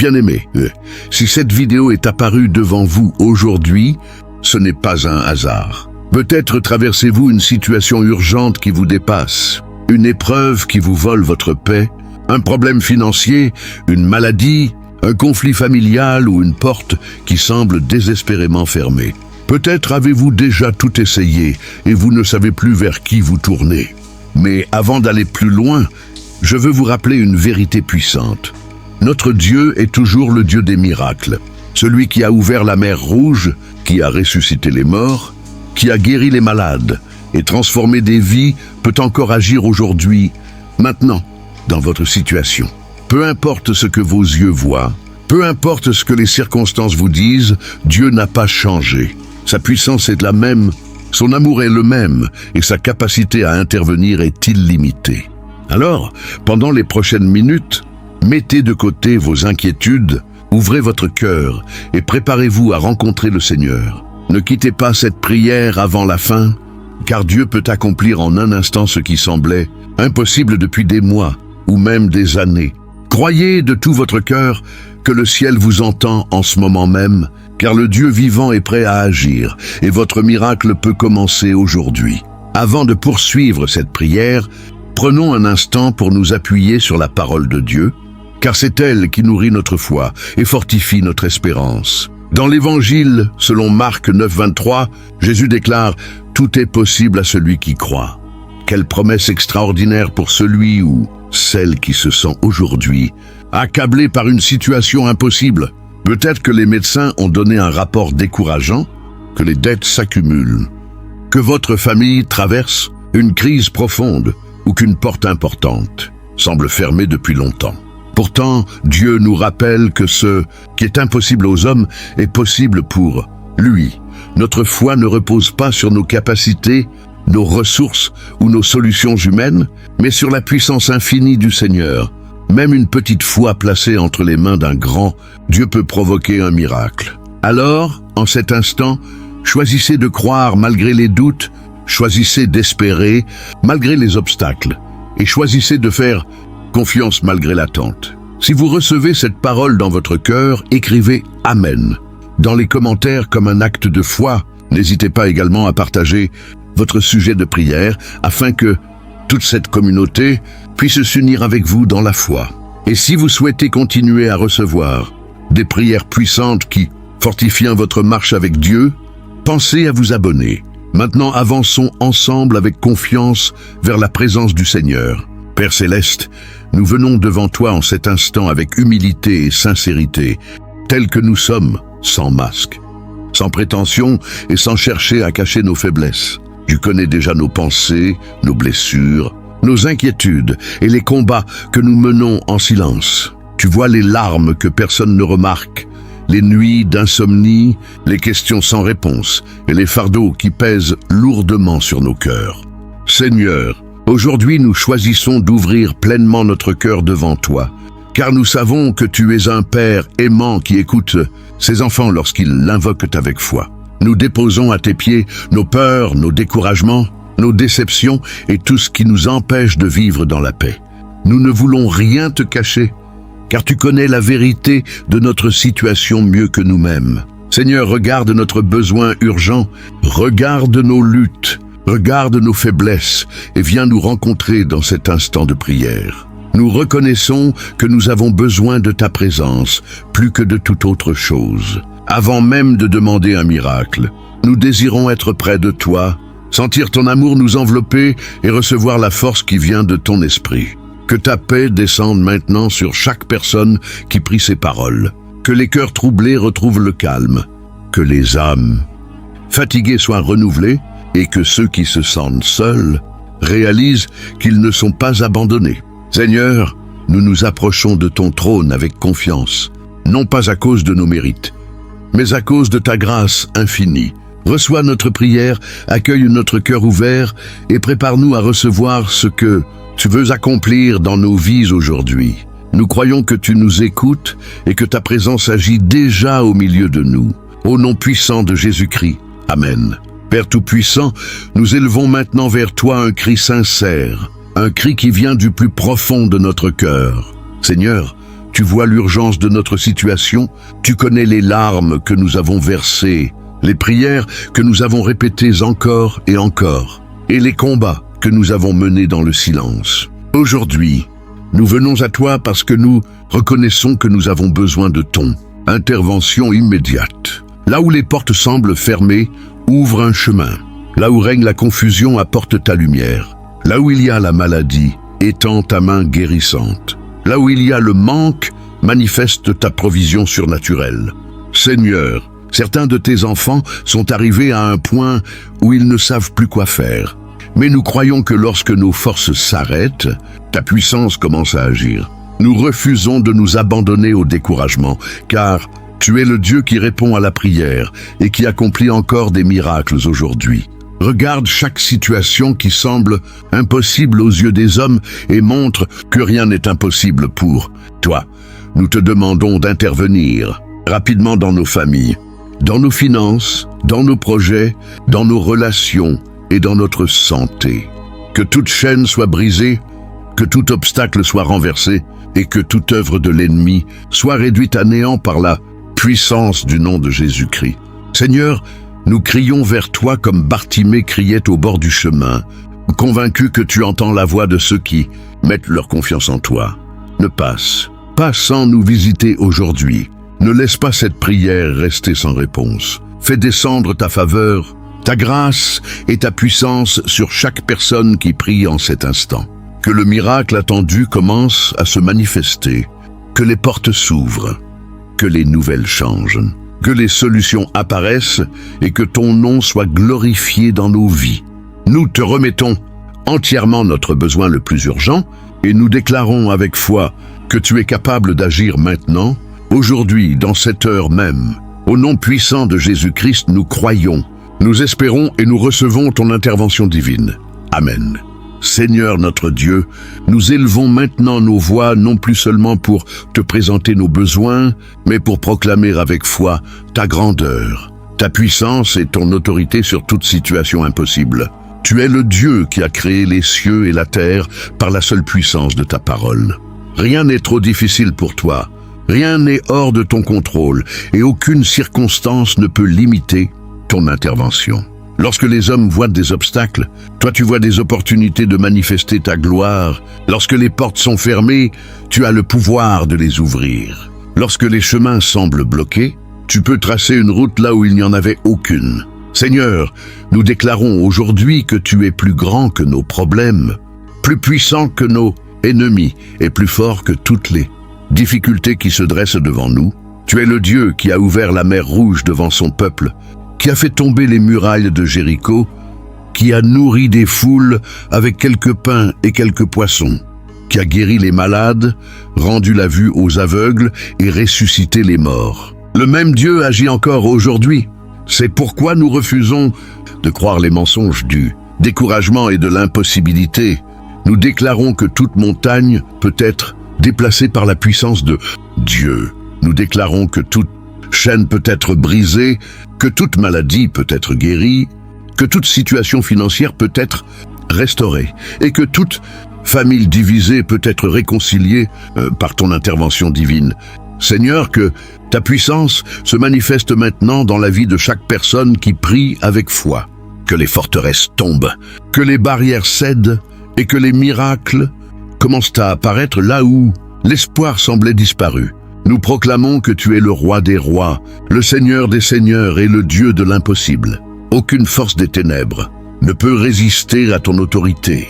Bien-aimés, si cette vidéo est apparue devant vous aujourd'hui, ce n'est pas un hasard. Peut-être traversez-vous une situation urgente qui vous dépasse, une épreuve qui vous vole votre paix, un problème financier, une maladie, un conflit familial ou une porte qui semble désespérément fermée. Peut-être avez-vous déjà tout essayé et vous ne savez plus vers qui vous tourner. Mais avant d'aller plus loin, je veux vous rappeler une vérité puissante. Notre Dieu est toujours le Dieu des miracles. Celui qui a ouvert la mer Rouge, qui a ressuscité les morts, qui a guéri les malades et transformé des vies, peut encore agir aujourd'hui, maintenant, dans votre situation. Peu importe ce que vos yeux voient, peu importe ce que les circonstances vous disent, Dieu n'a pas changé. Sa puissance est la même, son amour est le même et sa capacité à intervenir est illimitée. Alors, pendant les prochaines minutes, mettez de côté vos inquiétudes, ouvrez votre cœur et préparez-vous à rencontrer le Seigneur. Ne quittez pas cette prière avant la fin, car Dieu peut accomplir en un instant ce qui semblait impossible depuis des mois ou même des années. Croyez de tout votre cœur que le ciel vous entend en ce moment même, car le Dieu vivant est prêt à agir et votre miracle peut commencer aujourd'hui. Avant de poursuivre cette prière, prenons un instant pour nous appuyer sur la parole de Dieu, car c'est elle qui nourrit notre foi et fortifie notre espérance. Dans l'Évangile, selon Marc 9,23, Jésus déclare « Tout est possible à celui qui croit ». Quelle promesse extraordinaire pour celui ou celle qui se sent aujourd'hui accablé par une situation impossible. Peut-être que les médecins ont donné un rapport décourageant, que les dettes s'accumulent, que votre famille traverse une crise profonde ou qu'une porte importante semble fermée depuis longtemps. Pourtant, Dieu nous rappelle que ce qui est impossible aux hommes est possible pour lui. Notre foi ne repose pas sur nos capacités, nos ressources ou nos solutions humaines, mais sur la puissance infinie du Seigneur. Même une petite foi placée entre les mains d'un grand, Dieu peut provoquer un miracle. Alors, en cet instant, choisissez de croire malgré les doutes, choisissez d'espérer malgré les obstacles, et choisissez de faire confiance malgré l'attente. Si vous recevez cette parole dans votre cœur, écrivez « Amen » dans les commentaires comme un acte de foi. N'hésitez pas également à partager votre sujet de prière afin que toute cette communauté puisse s'unir avec vous dans la foi. Et si vous souhaitez continuer à recevoir des prières puissantes qui fortifient votre marche avec Dieu, pensez à vous abonner. Maintenant, avançons ensemble avec confiance vers la présence du Seigneur. Père Céleste, nous venons devant toi en cet instant avec humilité et sincérité, tels que nous sommes, sans masque, sans prétention et sans chercher à cacher nos faiblesses. Tu connais déjà nos pensées, nos blessures, nos inquiétudes et les combats que nous menons en silence. Tu vois les larmes que personne ne remarque, les nuits d'insomnie, les questions sans réponse et les fardeaux qui pèsent lourdement sur nos cœurs. Seigneur, aujourd'hui nous choisissons d'ouvrir pleinement notre cœur devant toi, car nous savons que tu es un Père aimant qui écoute ses enfants lorsqu'ils l'invoquent avec foi. Nous déposons à tes pieds nos peurs, nos découragements, nos déceptions et tout ce qui nous empêche de vivre dans la paix. Nous ne voulons rien te cacher, car tu connais la vérité de notre situation mieux que nous-mêmes. Seigneur, regarde notre besoin urgent, regarde nos luttes, regarde nos faiblesses et viens nous rencontrer dans cet instant de prière. Nous reconnaissons que nous avons besoin de ta présence plus que de toute autre chose. Avant même de demander un miracle, nous désirons être près de toi, sentir ton amour nous envelopper et recevoir la force qui vient de ton esprit. Que ta paix descende maintenant sur chaque personne qui prie ces paroles. Que les cœurs troublés retrouvent le calme. Que les âmes fatiguées soient renouvelées et que ceux qui se sentent seuls réalisent qu'ils ne sont pas abandonnés. Seigneur, nous nous approchons de ton trône avec confiance, non pas à cause de nos mérites, mais à cause de ta grâce infinie. Reçois notre prière, accueille notre cœur ouvert et prépare-nous à recevoir ce que tu veux accomplir dans nos vies aujourd'hui. Nous croyons que tu nous écoutes et que ta présence agit déjà au milieu de nous. Au nom puissant de Jésus-Christ. Amen. Père Tout-Puissant, nous élevons maintenant vers toi un cri sincère, un cri qui vient du plus profond de notre cœur. Seigneur, tu vois l'urgence de notre situation, tu connais les larmes que nous avons versées, les prières que nous avons répétées encore et encore, et les combats que nous avons menés dans le silence. Aujourd'hui, nous venons à toi parce que nous reconnaissons que nous avons besoin de ton intervention immédiate. Là où les portes semblent fermées, ouvre un chemin. Là où règne la confusion, apporte ta lumière. Là où il y a la maladie, étends ta main guérissante. Là où il y a le manque, manifeste ta provision surnaturelle. Seigneur, certains de tes enfants sont arrivés à un point où ils ne savent plus quoi faire. Mais nous croyons que lorsque nos forces s'arrêtent, ta puissance commence à agir. Nous refusons de nous abandonner au découragement, car tu es le Dieu qui répond à la prière et qui accomplit encore des miracles aujourd'hui. Regarde chaque situation qui semble impossible aux yeux des hommes et montre que rien n'est impossible pour toi. Nous te demandons d'intervenir rapidement dans nos familles, dans nos finances, dans nos projets, dans nos relations et dans notre santé. Que toute chaîne soit brisée, que tout obstacle soit renversé et que toute œuvre de l'ennemi soit réduite à néant par la puissance du nom de Jésus-Christ. Seigneur, nous crions vers toi comme Bartimée criait au bord du chemin, convaincu que tu entends la voix de ceux qui mettent leur confiance en toi. Ne passe pas sans nous visiter aujourd'hui. Ne laisse pas cette prière rester sans réponse. Fais descendre ta faveur, ta grâce et ta puissance sur chaque personne qui prie en cet instant. Que le miracle attendu commence à se manifester, que les portes s'ouvrent, que les nouvelles changent, que les solutions apparaissent et que ton nom soit glorifié dans nos vies. Nous te remettons entièrement notre besoin le plus urgent et nous déclarons avec foi que tu es capable d'agir maintenant, aujourd'hui, dans cette heure même. Au nom puissant de Jésus-Christ, nous croyons, nous espérons et nous recevons ton intervention divine. Amen. Seigneur notre Dieu, nous élevons maintenant nos voix non plus seulement pour te présenter nos besoins, mais pour proclamer avec foi ta grandeur, ta puissance et ton autorité sur toute situation impossible. Tu es le Dieu qui a créé les cieux et la terre par la seule puissance de ta parole. Rien n'est trop difficile pour toi, rien n'est hors de ton contrôle et aucune circonstance ne peut limiter ton intervention. Lorsque les hommes voient des obstacles, toi tu vois des opportunités de manifester ta gloire. Lorsque les portes sont fermées, tu as le pouvoir de les ouvrir. Lorsque les chemins semblent bloqués, tu peux tracer une route là où il n'y en avait aucune. Seigneur, nous déclarons aujourd'hui que tu es plus grand que nos problèmes, plus puissant que nos ennemis et plus fort que toutes les difficultés qui se dressent devant nous. Tu es le Dieu qui a ouvert la mer Rouge devant son peuple, qui a fait tomber les murailles de Jéricho, qui a nourri des foules avec quelques pains et quelques poissons, qui a guéri les malades, rendu la vue aux aveugles et ressuscité les morts. Le même Dieu agit encore aujourd'hui. C'est pourquoi nous refusons de croire les mensonges du découragement et de l'impossibilité. Nous déclarons que toute montagne peut être déplacée par la puissance de Dieu. Nous déclarons que toute chaîne peut être brisée, que toute maladie peut être guérie, que toute situation financière peut être restaurée et que toute famille divisée peut être réconciliée par ton intervention divine. Seigneur, que ta puissance se manifeste maintenant dans la vie de chaque personne qui prie avec foi. Que les forteresses tombent, que les barrières cèdent et que les miracles commencent à apparaître là où l'espoir semblait disparu. Nous proclamons que tu es le roi des rois, le Seigneur des seigneurs et le Dieu de l'impossible. Aucune force des ténèbres ne peut résister à ton autorité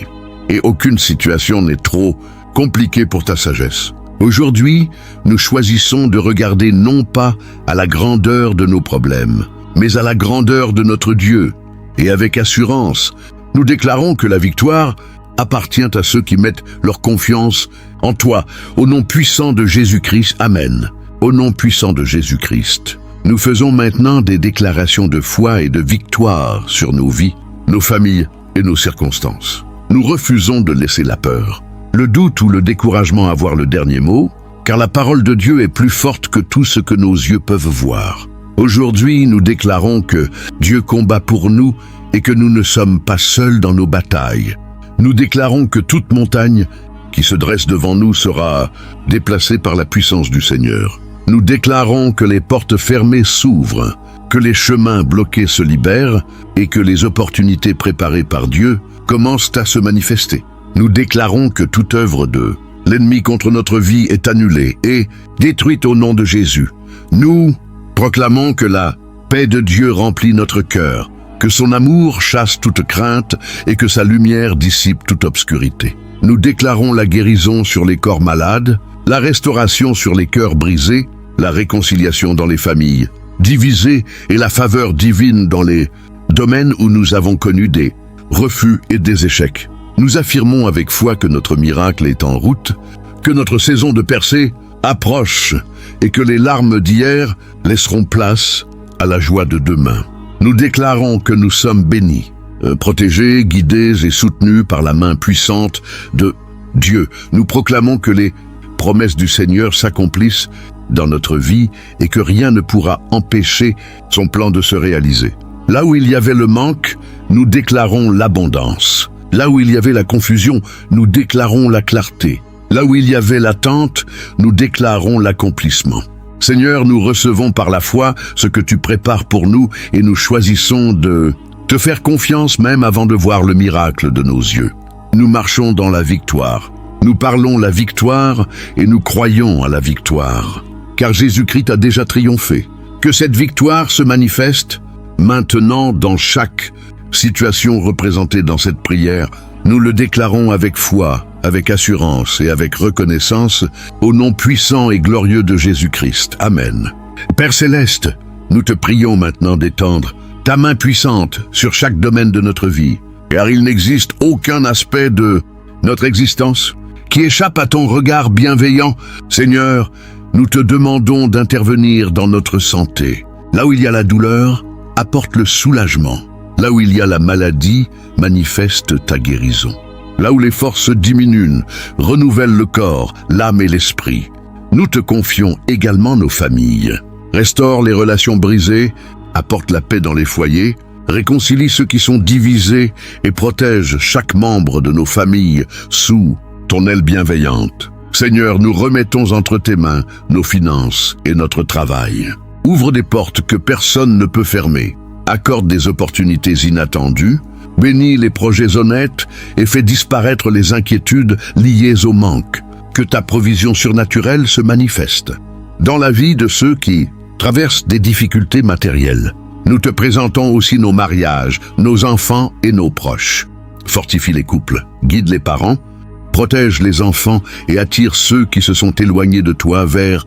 et aucune situation n'est trop compliquée pour ta sagesse. Aujourd'hui, nous choisissons de regarder non pas à la grandeur de nos problèmes, mais à la grandeur de notre Dieu. Et avec assurance, nous déclarons que la victoire appartient à ceux qui mettent leur confiance en toi, au nom puissant de Jésus-Christ. Amen. Au nom puissant de Jésus-Christ. Nous faisons maintenant des déclarations de foi et de victoire sur nos vies, nos familles et nos circonstances. Nous refusons de laisser la peur, le doute ou le découragement avoir le dernier mot, car la parole de Dieu est plus forte que tout ce que nos yeux peuvent voir. Aujourd'hui, nous déclarons que Dieu combat pour nous et que nous ne sommes pas seuls dans nos batailles. Nous déclarons que toute montagne qui se dresse devant nous sera déplacé par la puissance du Seigneur. Nous déclarons que les portes fermées s'ouvrent, que les chemins bloqués se libèrent et que les opportunités préparées par Dieu commencent à se manifester. Nous déclarons que toute œuvre de l'ennemi contre notre vie est annulée et détruite au nom de Jésus. Nous proclamons que la paix de Dieu remplit notre cœur, que son amour chasse toute crainte et que sa lumière dissipe toute obscurité. Nous déclarons la guérison sur les corps malades, la restauration sur les cœurs brisés, la réconciliation dans les familles divisées et la faveur divine dans les domaines où nous avons connu des refus et des échecs. Nous affirmons avec foi que notre miracle est en route, que notre saison de percée approche et que les larmes d'hier laisseront place à la joie de demain. Nous déclarons que nous sommes bénis, protégés, guidés et soutenus par la main puissante de Dieu. Nous proclamons que les promesses du Seigneur s'accomplissent dans notre vie et que rien ne pourra empêcher son plan de se réaliser. Là où il y avait le manque, nous déclarons l'abondance. Là où il y avait la confusion, nous déclarons la clarté. Là où il y avait l'attente, nous déclarons l'accomplissement. Seigneur, nous recevons par la foi ce que tu prépares pour nous et nous choisissons de te faire confiance même avant de voir le miracle de nos yeux. Nous marchons dans la victoire. Nous parlons la victoire et nous croyons à la victoire. Car Jésus-Christ a déjà triomphé. Que cette victoire se manifeste maintenant dans chaque situation représentée dans cette prière. Nous le déclarons avec foi, avec assurance et avec reconnaissance, au nom puissant et glorieux de Jésus-Christ. Amen. Père Céleste, nous te prions maintenant d'étendre ta main puissante sur chaque domaine de notre vie, car il n'existe aucun aspect de notre existence qui échappe à ton regard bienveillant. Seigneur, nous te demandons d'intervenir dans notre santé. Là où il y a la douleur, apporte le soulagement. Là où il y a la maladie, manifeste ta guérison. Là où les forces diminuent, renouvelle le corps, l'âme et l'esprit. Nous te confions également nos familles. Restaure les relations brisées, apporte la paix dans les foyers, réconcilie ceux qui sont divisés et protège chaque membre de nos familles sous ton aile bienveillante. Seigneur, nous remettons entre tes mains nos finances et notre travail. Ouvre des portes que personne ne peut fermer. Accorde des opportunités inattendues. Bénis les projets honnêtes et fais disparaître les inquiétudes liées au manque. Que ta provision surnaturelle se manifeste dans la vie de ceux qui traversent des difficultés matérielles. Nous te présentons aussi nos mariages, nos enfants et nos proches. Fortifie les couples, guide les parents, protège les enfants et attire ceux qui se sont éloignés de toi vers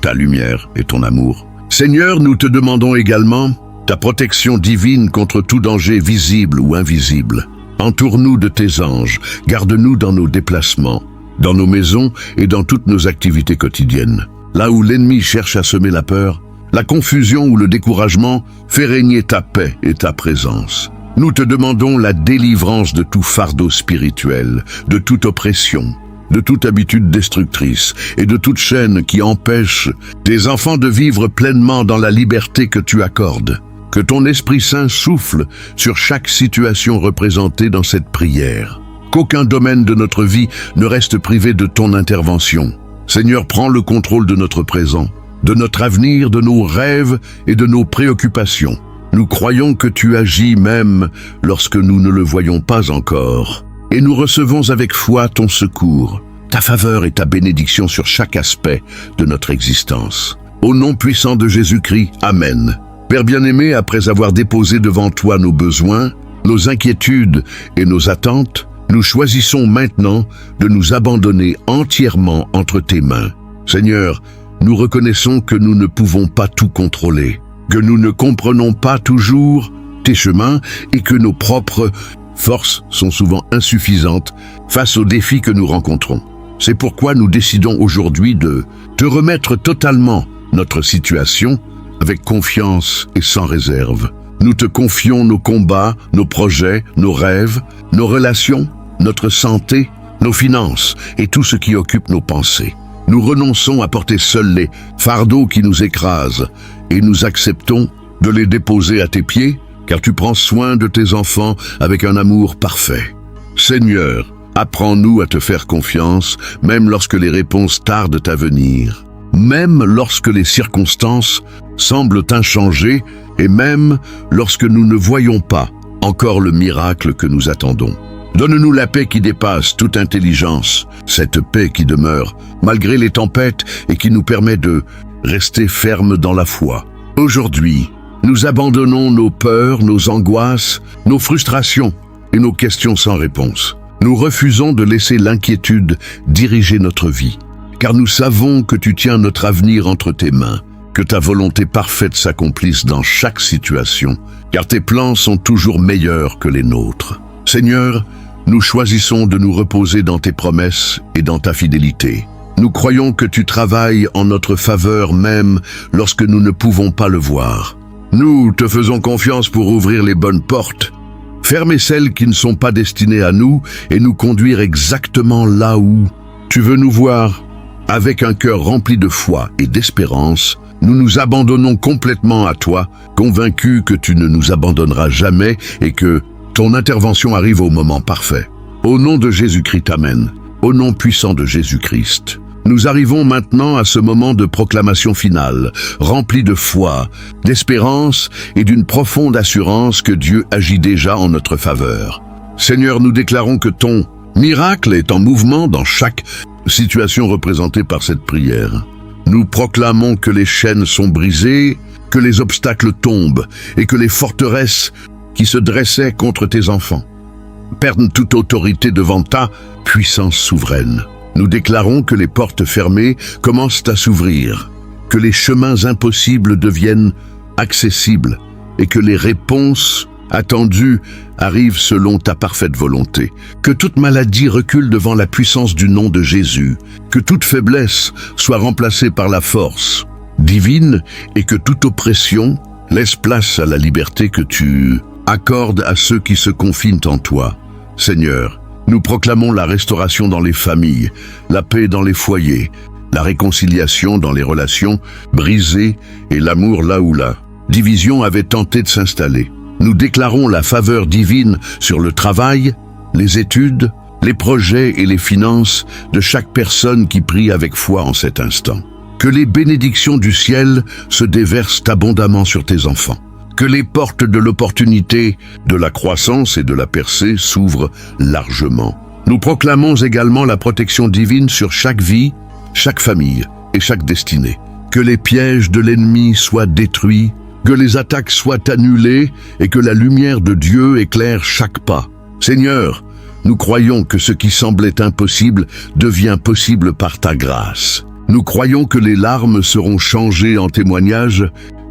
ta lumière et ton amour. Seigneur, nous te demandons également ta protection divine contre tout danger visible ou invisible. Entoure-nous de tes anges, garde-nous dans nos déplacements, dans nos maisons et dans toutes nos activités quotidiennes. Là où l'ennemi cherche à semer la peur, la confusion ou le découragement, fais régner ta paix et ta présence. Nous te demandons la délivrance de tout fardeau spirituel, de toute oppression, de toute habitude destructrice et de toute chaîne qui empêche tes enfants de vivre pleinement dans la liberté que tu accordes. Que ton Esprit Saint souffle sur chaque situation représentée dans cette prière. Qu'aucun domaine de notre vie ne reste privé de ton intervention. Seigneur, prends le contrôle de notre présent, de notre avenir, de nos rêves et de nos préoccupations. Nous croyons que tu agis même lorsque nous ne le voyons pas encore. Et nous recevons avec foi ton secours, ta faveur et ta bénédiction sur chaque aspect de notre existence. Au nom puissant de Jésus-Christ, Amen. Père bien-aimé, après avoir déposé devant toi nos besoins, nos inquiétudes et nos attentes, nous choisissons maintenant de nous abandonner entièrement entre tes mains. Seigneur, nous reconnaissons que nous ne pouvons pas tout contrôler, que nous ne comprenons pas toujours tes chemins et que nos propres forces sont souvent insuffisantes face aux défis que nous rencontrons. C'est pourquoi nous décidons aujourd'hui de te remettre totalement notre situation avec confiance et sans réserve. Nous te confions nos combats, nos projets, nos rêves, nos relations, notre santé, nos finances et tout ce qui occupe nos pensées. Nous renonçons à porter seuls les fardeaux qui nous écrasent et nous acceptons de les déposer à tes pieds, car tu prends soin de tes enfants avec un amour parfait. Seigneur, Apprends-nous à te faire confiance, même lorsque les réponses tardent à venir, même lorsque les circonstances semblent inchangées et même lorsque nous ne voyons pas encore le miracle que nous attendons. Donne-nous la paix qui dépasse toute intelligence, cette paix qui demeure malgré les tempêtes et qui nous permet de rester fermes dans la foi. Aujourd'hui, nous abandonnons nos peurs, nos angoisses, nos frustrations et nos questions sans réponse. Nous refusons de laisser l'inquiétude diriger notre vie, car nous savons que tu tiens notre avenir entre tes mains, que ta volonté parfaite s'accomplisse dans chaque situation, car tes plans sont toujours meilleurs que les nôtres. Seigneur, nous choisissons de nous reposer dans tes promesses et dans ta fidélité. Nous croyons que tu travailles en notre faveur même lorsque nous ne pouvons pas le voir. Nous te faisons confiance pour ouvrir les bonnes portes, fermer celles qui ne sont pas destinées à nous et nous conduire exactement là où tu veux nous voir. Avec un cœur rempli de foi et d'espérance, nous nous abandonnons complètement à toi, convaincus que tu ne nous abandonneras jamais et que ton intervention arrive au moment parfait. Au nom de Jésus-Christ, Amen. Au nom puissant de Jésus-Christ. Nous arrivons maintenant à ce moment de proclamation finale, rempli de foi, d'espérance et d'une profonde assurance que Dieu agit déjà en notre faveur. Seigneur, nous déclarons que ton miracle est en mouvement dans chaque situation représentée par cette prière. Nous proclamons que les chaînes sont brisées, que les obstacles tombent et que les forteresses qui se dressaient contre tes enfants perdent toute autorité devant ta puissance souveraine. Nous déclarons que les portes fermées commencent à s'ouvrir, que les chemins impossibles deviennent accessibles et que les réponses attendues arrivent selon ta parfaite volonté. Que toute maladie recule devant la puissance du nom de Jésus, que toute faiblesse soit remplacée par la force divine et que toute oppression laisse place à la liberté que tu accordes à ceux qui se confient en toi. Seigneur, nous proclamons la restauration dans les familles, la paix dans les foyers, la réconciliation dans les relations brisées et l'amour là où la division avait tenté de s'installer. Nous déclarons la faveur divine sur le travail, les études, les projets et les finances de chaque personne qui prie avec foi en cet instant. Que les bénédictions du ciel se déversent abondamment sur tes enfants. Que les portes de l'opportunité, de la croissance et de la percée s'ouvrent largement. Nous proclamons également la protection divine sur chaque vie, chaque famille et chaque destinée. Que les pièges de l'ennemi soient détruits, que les attaques soient annulées et que la lumière de Dieu éclaire chaque pas. Seigneur, nous croyons que ce qui semblait impossible devient possible par ta grâce. Nous croyons que les larmes seront changées en témoignages,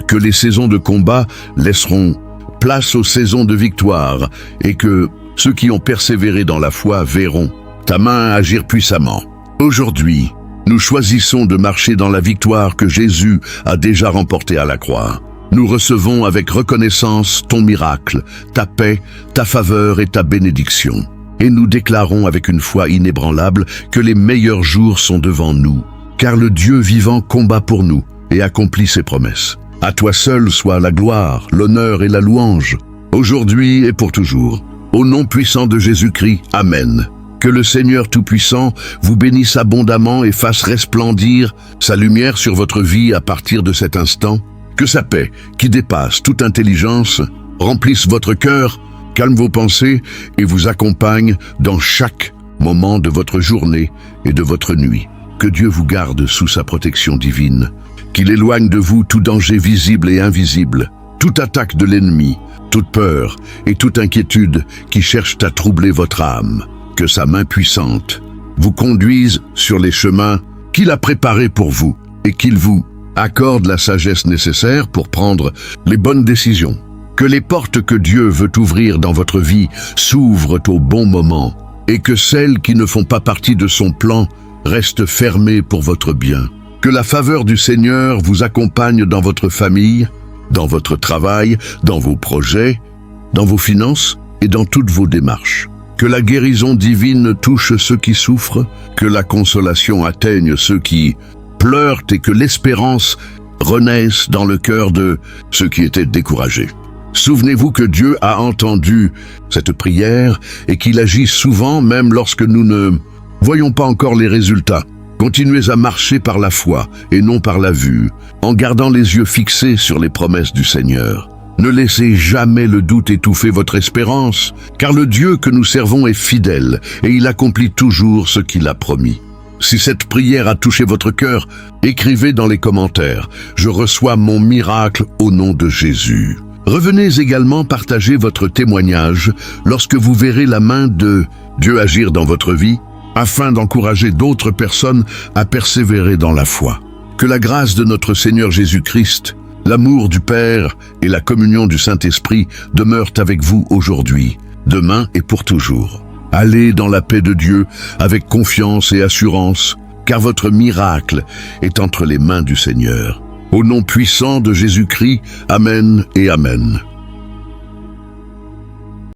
que les saisons de combat laisseront place aux saisons de victoire et que ceux qui ont persévéré dans la foi verront ta main agir puissamment. Aujourd'hui, nous choisissons de marcher dans la victoire que Jésus a déjà remportée à la croix. Nous recevons avec reconnaissance ton miracle, ta paix, ta faveur et ta bénédiction. Et nous déclarons avec une foi inébranlable que les meilleurs jours sont devant nous, car le Dieu vivant combat pour nous et accomplit ses promesses. À toi seul soit la gloire, l'honneur et la louange, aujourd'hui et pour toujours. Au nom puissant de Jésus-Christ, Amen. Que le Seigneur Tout-Puissant vous bénisse abondamment et fasse resplendir sa lumière sur votre vie à partir de cet instant. Que sa paix, qui dépasse toute intelligence, remplisse votre cœur, calme vos pensées et vous accompagne dans chaque moment de votre journée et de votre nuit. Que Dieu vous garde sous sa protection divine. Qu'il éloigne de vous tout danger visible et invisible, toute attaque de l'ennemi, toute peur et toute inquiétude qui cherchent à troubler votre âme. Que sa main puissante vous conduise sur les chemins qu'il a préparés pour vous et qu'il vous accorde la sagesse nécessaire pour prendre les bonnes décisions. Que les portes que Dieu veut ouvrir dans votre vie s'ouvrent au bon moment et que celles qui ne font pas partie de son plan restent fermées pour votre bien. Que la faveur du Seigneur vous accompagne dans votre famille, dans votre travail, dans vos projets, dans vos finances et dans toutes vos démarches. Que la guérison divine touche ceux qui souffrent, que la consolation atteigne ceux qui pleurent et que l'espérance renaisse dans le cœur de ceux qui étaient découragés. Souvenez-vous que Dieu a entendu cette prière et qu'il agit souvent même lorsque nous ne voyons pas encore les résultats. Continuez à marcher par la foi et non par la vue, en gardant les yeux fixés sur les promesses du Seigneur. Ne laissez jamais le doute étouffer votre espérance, car le Dieu que nous servons est fidèle et il accomplit toujours ce qu'il a promis. Si cette prière a touché votre cœur, écrivez dans les commentaires « Je reçois mon miracle au nom de Jésus ». Revenez également partager votre témoignage lorsque vous verrez la main de Dieu agir dans votre vie, afin d'encourager d'autres personnes à persévérer dans la foi. Que la grâce de notre Seigneur Jésus-Christ, l'amour du Père et la communion du Saint-Esprit demeurent avec vous aujourd'hui, demain et pour toujours. Allez dans la paix de Dieu avec confiance et assurance, car votre miracle est entre les mains du Seigneur. Au nom puissant de Jésus-Christ, Amen et Amen.